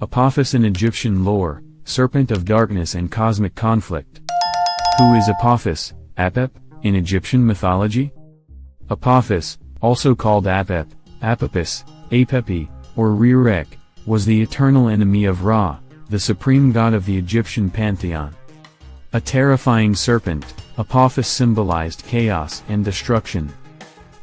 Apophis in Egyptian lore, serpent of darkness and cosmic conflict. Who is Apophis, Apep, in Egyptian mythology? Apophis, also called Apep, Apophis, Apepi, or Rirek, was the eternal enemy of Ra, the supreme god of the Egyptian pantheon. A terrifying serpent, Apophis symbolized chaos and destruction.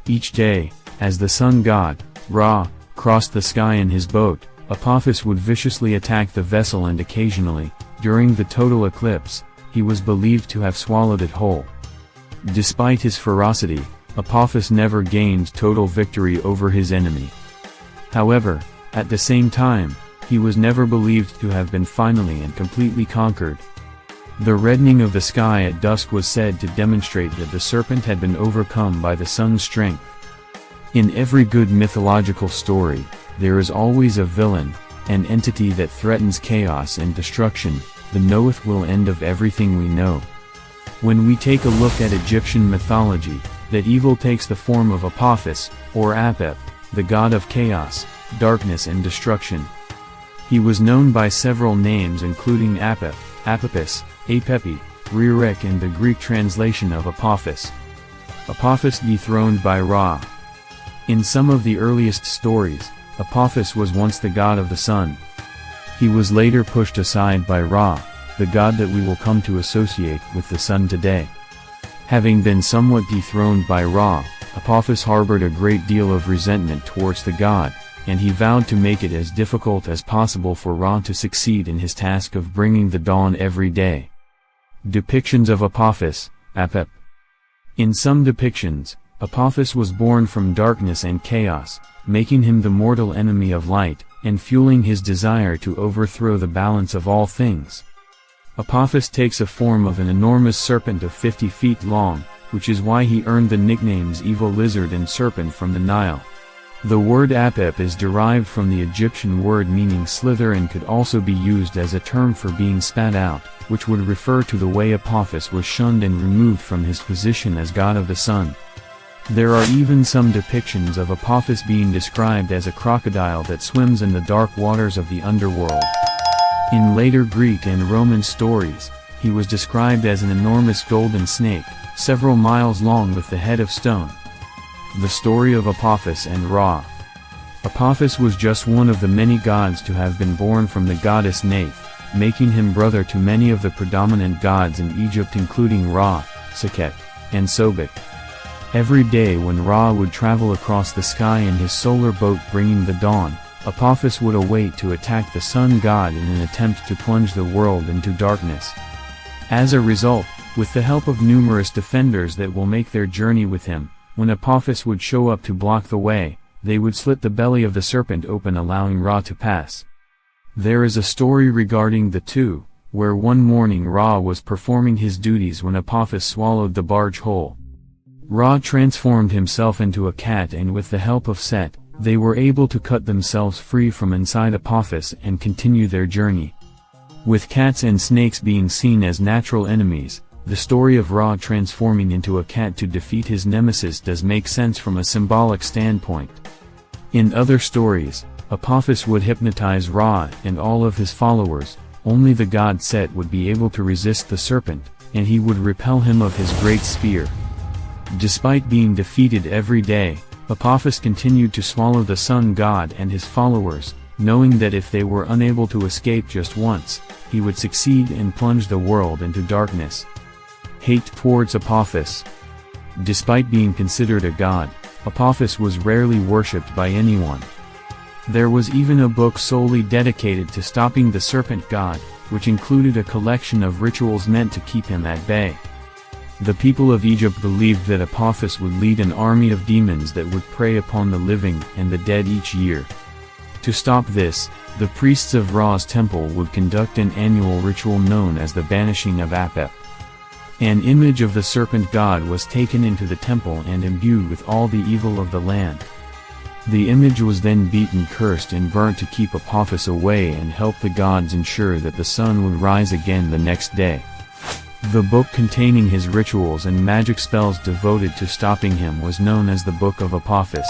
Each day, as the sun god, Ra, crossed the sky in his boat, Apophis would viciously attack the vessel, and occasionally, during the total eclipse, he was believed to have swallowed it whole. Despite his ferocity, Apophis never gained total victory over his enemy. However, at the same time, he was never believed to have been finally and completely conquered. The reddening of the sky at dusk was said to demonstrate that the serpent had been overcome by the sun's strength. In every good mythological story, there is always a villain, an entity that threatens chaos and destruction, the knoweth-will end of everything we know. When we take a look at Egyptian mythology, that evil takes the form of Apophis, or Apep, the god of chaos, darkness and destruction. He was known by several names including Apep, Apophis, Apepi, Rirek, and the Greek translation of Apophis. Apophis dethroned by Ra. In some of the earliest stories, Apophis was once the god of the sun. He was later pushed aside by Ra, the god that we will come to associate with the sun today. Having been somewhat dethroned by Ra, Apophis harbored a great deal of resentment towards the god, and he vowed to make it as difficult as possible for Ra to succeed in his task of bringing the dawn every day. Depictions of Apophis, Apep. In some depictions, Apophis was born from darkness and chaos, making him the mortal enemy of light, and fueling his desire to overthrow the balance of all things. Apophis takes a form of an enormous serpent of 50 feet long, which is why he earned the nicknames Evil Lizard and Serpent from the Nile. The word Apep is derived from the Egyptian word meaning slither and could also be used as a term for being spat out, which would refer to the way Apophis was shunned and removed from his position as god of the sun. There are even some depictions of Apophis being described as a crocodile that swims in the dark waters of the underworld. In later Greek and Roman stories, he was described as an enormous golden snake, several miles long with the head of stone. The story of Apophis and Ra. Apophis was just one of the many gods to have been born from the goddess Neith, making him brother to many of the predominant gods in Egypt including Ra, Sekhet, and Sobek. Every day when Ra would travel across the sky in his solar boat bringing the dawn, Apophis would await to attack the sun god in an attempt to plunge the world into darkness. As a result, with the help of numerous defenders that will make their journey with him, when Apophis would show up to block the way, they would slit the belly of the serpent open, allowing Ra to pass. There is a story regarding the two, where one morning Ra was performing his duties when Apophis swallowed the barge whole. Ra transformed himself into a cat, and with the help of Set, they were able to cut themselves free from inside Apophis and continue their journey. With cats and snakes being seen as natural enemies, the story of Ra transforming into a cat to defeat his nemesis does make sense from a symbolic standpoint. In other stories, Apophis would hypnotize Ra and all of his followers. Only the god Set would be able to resist the serpent, and he would repel him of his great spear. Despite being defeated every day, Apophis continued to swallow the sun god and his followers, knowing that if they were unable to escape just once, he would succeed and plunge the world into darkness. Hate towards Apophis. Despite being considered a god, Apophis was rarely worshipped by anyone. There was even a book solely dedicated to stopping the serpent god, which included a collection of rituals meant to keep him at bay. The people of Egypt believed that Apophis would lead an army of demons that would prey upon the living and the dead each year. To stop this, the priests of Ra's temple would conduct an annual ritual known as the banishing of Apep. An image of the serpent god was taken into the temple and imbued with all the evil of the land. The image was then beaten, cursed and burnt to keep Apophis away and help the gods ensure that the sun would rise again the next day. The book containing his rituals and magic spells devoted to stopping him was known as the Book of Apophis.